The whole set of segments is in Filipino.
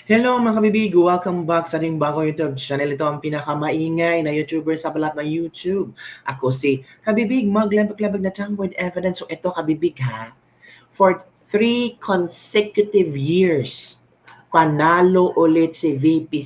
Hello mga kabibig! Welcome back sa ating bagong YouTube channel. Ito ang pinakamaingay na YouTuber sa balat ng YouTube. Ako si Kabibig, maglabag-labag na tongue with evidence. So ito Kabibig ha, for 3 consecutive years, panalo ulit si VP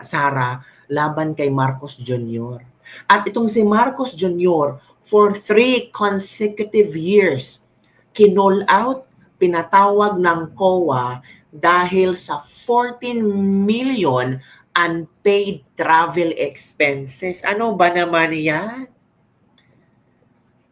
Sara laban kay Marcos Jr. At itong si Marcos Jr. for 3 consecutive years, kinall out, pinatawag ng COA dahil sa 14 million unpaid travel expenses. Ano ba naman yan?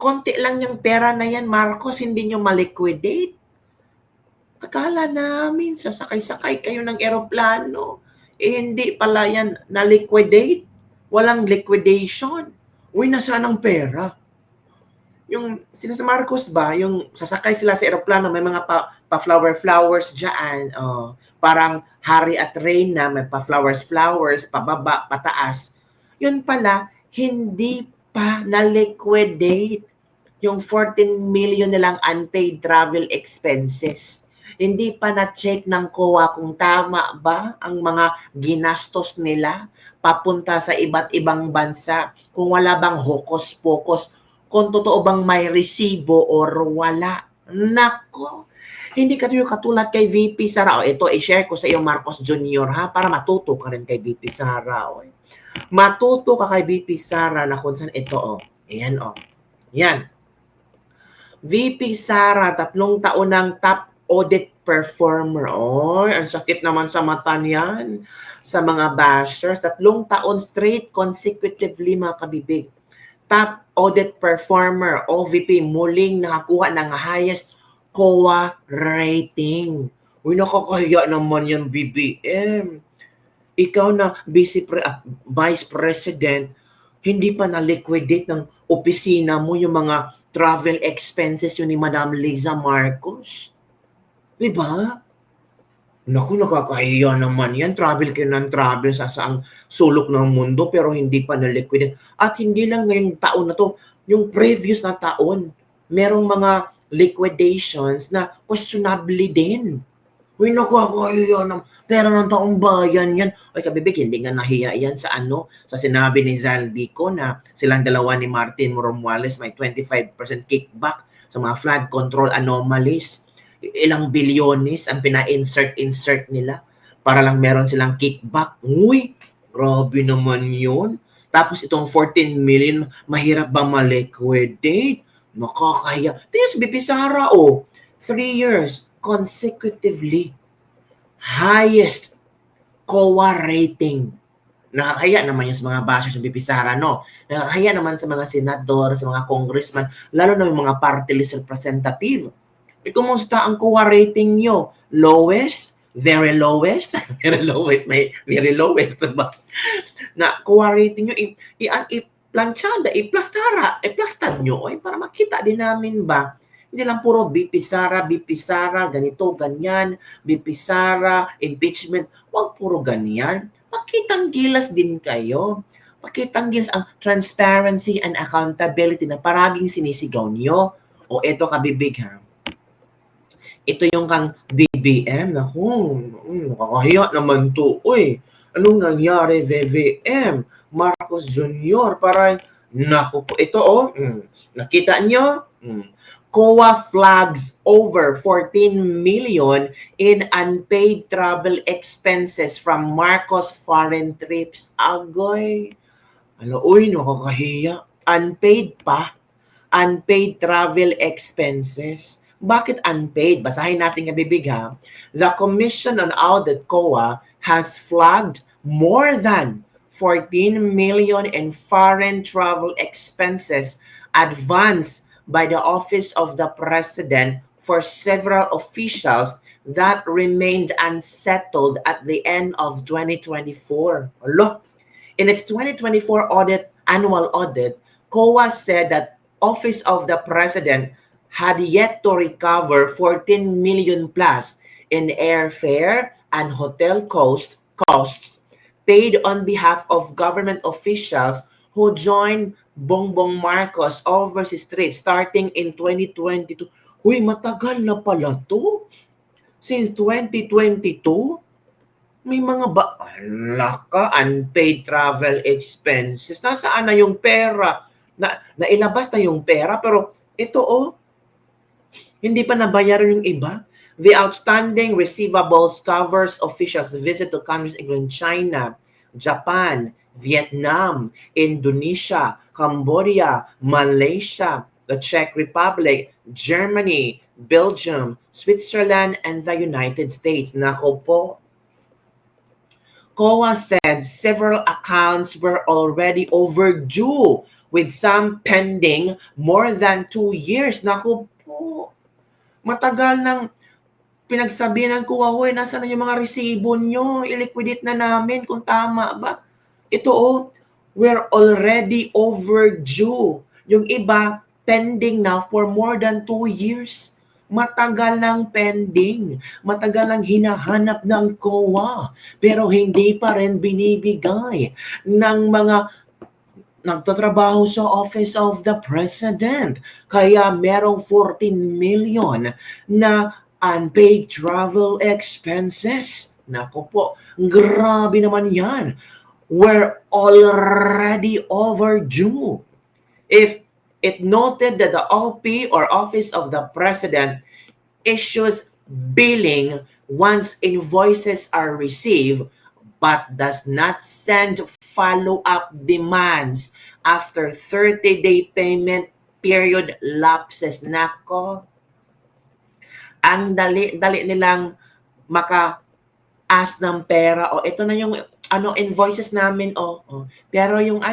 Konti lang yung pera na yan, Marcos, hindi nyo maliquidate. Akala namin sasakay-sakay kayo ng eroplano. Hindi pala yan na-liquidate. Walang liquidation. Uy, nasaan ang pera? Yung sila sa Marcos ba, yung sasakay sila sa eroplano, may mga pa-flowers dyan, parang hari at reyna, may pa-flowers, pababa, pataas. Yun pala, hindi pa na-liquidate yung 14 million nilang unpaid travel expenses. Hindi pa na-check ng COA kung tama ba ang mga ginastos nila papunta sa iba't ibang bansa, kung wala bang hocus-pocus, kung totoo bang may resibo or wala. Nako, hindi ka katulad kay VP Sara. O, ito, i-share ko sa iyo, Marcos Jr. ha, para matuto ka rin kay VP Sara. O. Matuto ka kay VP Sara na kung saan ito, Ayan, Yan. VP Sara, 3 taon ng top audit performer. Oy, ang sakit naman sa mata niyan. Sa mga bashers, 3 taon straight consecutively mga kabibig. Top audit performer, OVP, muling nakakuha ng highest COA rating. Uy, nakakahiya naman yan, BBM. Ikaw na Vice President, hindi pa na-liquidate ng opisina mo yung mga travel expenses yun ni Madam Liza Marcos. Diba? Naku, nakakahiya naman yan. Travel kayo ng travel sa saang sulok ng mundo pero hindi pa na-liquidate. At hindi lang ngayong taon na to, yung previous na taon, merong mga liquidations na questionably din. Uy, nakakahiya naman. Pera ng taong bayan yan. Ay, kabibig, hindi nga nahiya yan sa sa sinabi ni Zaldico na silang dalawa ni Martin Romualdez may 25% kickback sa mga flood control anomalies. Ilang bilyones ang pina-insert nila para lang meron silang kickback. Uy, grabe naman yun. Tapos itong 14 million, mahirap ba ma-liquidate? Nakakahiya. Tingnan si BP Sara, 3 years consecutively highest COA rating. Nakakaya naman yung sa mga bashers ng BP Sara, no? Nakakaya naman sa mga senador, sa mga congressman, lalo na yung mga party list representative. Kumusta ang COA rating nyo? Lowest? Very lowest? Very lowest, may very lowest, diba? Na COA rating nyo, i-planchada, i-plastad nyo, para makita din namin ba. Hindi lang puro BP Sara, ganito, ganyan, BP Sara, impeachment. Huwag puro ganyan. Pakitang gilas din kayo. Pakitang gilas ang transparency and accountability na paraging sinisigaw niyo. O eto kabibig ha. Ito yung kang BBM. Naku, nakakahiya naman to. Uy, anong nangyari, VVM? Marcos Jr. Parang, naku po. Ito nakita nyo? COA flags over 14 million in unpaid travel expenses from Marcos foreign trips. Agoy. Uy, nakakahiya. Unpaid pa. Unpaid travel expenses. Bakit unpaid? Basahin natin yung bibig ha. The Commission on Audit COA has flagged more than 14 million in foreign travel expenses advanced by the Office of the President for several officials that remained unsettled at the end of 2024. In its 2024 annual audit, COA said that Office of the President had yet to recover 14 million plus in airfare and hotel costs paid on behalf of government officials who joined Bongbong Marcos overseas trip starting in 2022. Huy, matagal na pala to. Since 2022? May mga unpaid travel expenses. Nasaan na yung pera? Nailabas na yung pera, pero ito hindi pa nabayaran yung iba. The outstanding receivables covers officials' visit to countries including China, Japan, Vietnam, Indonesia, Cambodia, Malaysia, the Czech Republic, Germany, Belgium, Switzerland, and the United States. Nako po, COA said several accounts were already overdue, with some pending more than 2 years. Naku po, matagal nang pinagsabihan ko, "Hoy, nasaan na yung mga resibo nyo? I-liquidate na namin kung tama ba?" Ito we're already overdue. Yung iba, pending na for more than 2 years. Matagal ng pending. Matagal ng hinahanap ng COA. Pero hindi pa rin binibigay ng mga nagtatrabaho sa Office of the President. Kaya merong 14 million na unpaid travel expenses. Nako po, grabe naman yan. We're already overdue. If it noted that the OP or Office of the President issues billing once invoices are received but does not send follow-up demands after 30-day payment period lapses. Nako, ang dali nilang maka-ask ng pera. Ito na yung invoices namin. Pero yung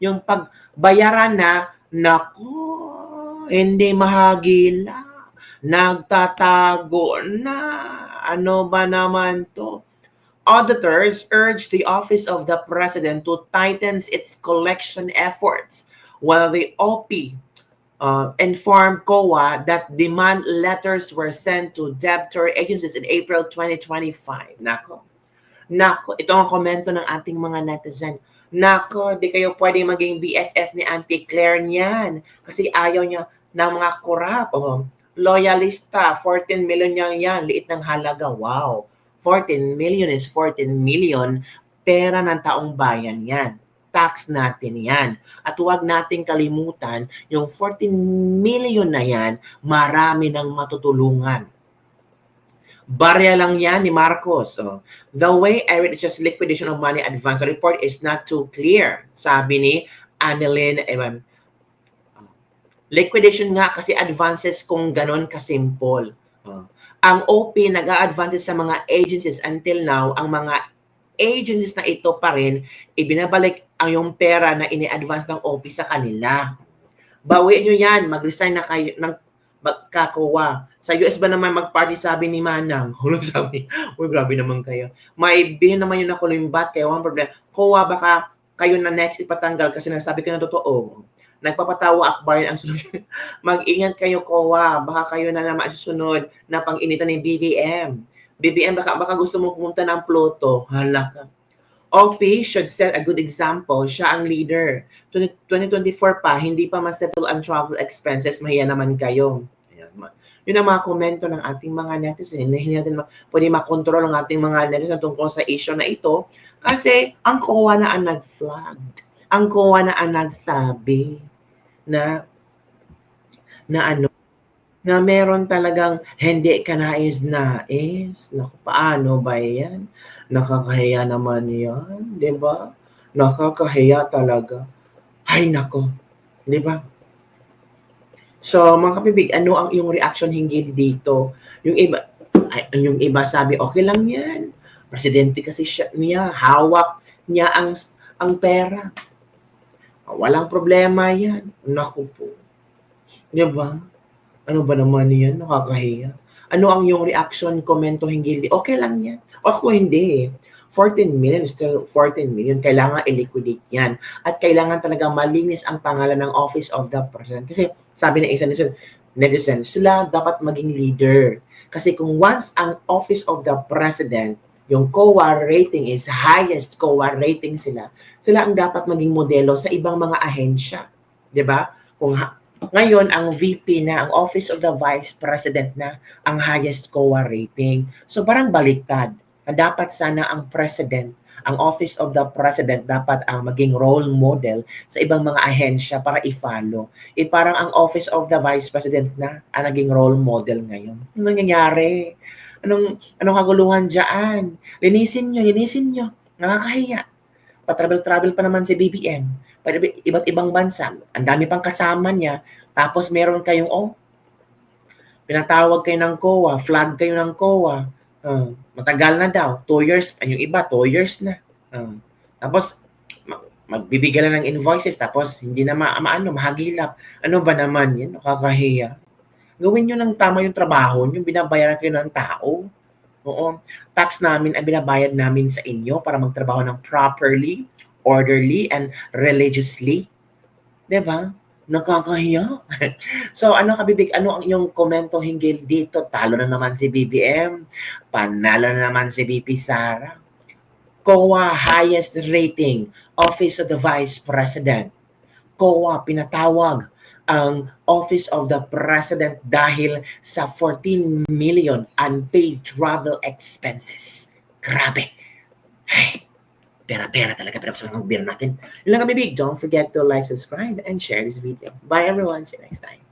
yung pagbayaran na, nako, hindi mahagila. Nagtatago na. Ano ba naman to? Auditors urge the Office of the President to tighten its collection efforts, while the OP informed COA that demand letters were sent to debtor agencies in April 2025. Nako, ito ang komento ng ating mga netizen. Nako, di kayo pwede maging BFF ni Auntie Claire niyan kasi ayaw niya ng mga korap. Loyalista, 14 million yan, liit ng halaga. Wow, 14 million is 14 million, pera ng taong bayan yan. Tax natin yan. At huwag nating kalimutan, yung 14 million na yan, marami ng matutulungan. Barya lang yan ni Marcos. The way I read just liquidation of money advance report is not too clear, sabi ni Annalyn Evan. Liquidation nga kasi advances kung ganon kasimple. Ang OP nag-a-advances sa mga agencies until now, ang mga agencies na ito pa rin, ibinabalik ang yung pera na ini-advance ng OP sa kanila. Bawiin nyo yan, mag-resign na kayo ng magkakuha. Sa US ba naman mag-party, sabi ni Manang? Hulog sabi, uy, grabe naman kayo. Maibihin naman yung nakulimbat, kaya walang problema. Kuha, baka kayo na next ipatanggal kasi nasabi ko na totoo. Nagpapatawa akbar ang sunod. Mag-ingat kayo, Kowa. Baka kayo na naman susunod na pang-initan ng BBM. BBM, baka gusto mong pumunta ng Pluto. Hala ka. OP should set a good example. Siya ang leader. 2024 pa, hindi pa ma-settle ang travel expenses. Mahiya naman kayo. Yun ang mga komento ng ating mga netizen. Hindi natin pwede makontrol ang ating mga netizen tungkol sa issue na ito. Kasi ang COA na ang nag-flag. Ang COA na ang nagsabi na meron talagang hindi ka nais. Naku, paano ba yan? Nakakahiya naman yan, di ba? Nakakahiya talaga. Ay, nako, di ba? So, mga kapibig, ano ang iyong reaction hinggil dito? Yung iba sabi, okay lang yan. Presidente kasi niya, hawak niya ang pera. Walang problema yan. Naku po. Di ba? Ano ba naman yan? Nakakahiya. Ano ang iyong reaction, komento, hinggil? Okay lang yan. Ako hindi. 14 million is still 14 million. Kailangan i-liquidate yan. At kailangan talaga malinis ang pangalan ng Office of the President. Kasi sabi ng isa netizen, sila dapat maging leader. Kasi kung once ang Office of the President, yung COA rating is highest COA rating sila ang dapat maging modelo sa ibang mga ahensya. Diba? Kung ngayon, ang VP na, ang Office of the Vice President na, ang highest COA rating. So parang baliktad. Dapat sana ang president, ang Office of the President dapat ang maging role model sa ibang mga ahensya para i-follow. Parang ang Office of the Vice President na ang naging role model ngayon. Anong nangyayari? Anong kaguluhan diyan? Linisin nyo. Nakakahiya. Pa-travel-travel pa naman si BBM. Iba't ibang bansa. Ang dami pang kasama niya. Tapos meron kayong, pinatawag kayo ng COA, flag kayo ng COA. Matagal na daw, 2 years, yung iba 2 years na. Tapos magbibigay na ng invoices tapos hindi na mahagilap. Ano ba naman 'yan? Nakakahiya. Gawin niyo ng tama yung trabaho niyo, binabayaran kayo ng tao. Oo, tax namin ang binabayad namin sa inyo para magtrabaho ng properly, orderly, and religiously. 'Di ba? Nakakahiya. So ano ka Bibig, ano ang iyong komento hinggil dito? Talo na naman si BBM, panalo na naman si VP Sara. COA highest rating, Office of the Vice President. COA pinatawag ang Office of the President dahil sa 14 million unpaid travel expenses. Grabe. Ay, pera-pera talaga pinapasok ng gobyerno natin. Yun lang kami, Big. Don't forget to like, subscribe, and share this video. Bye everyone. See you next time.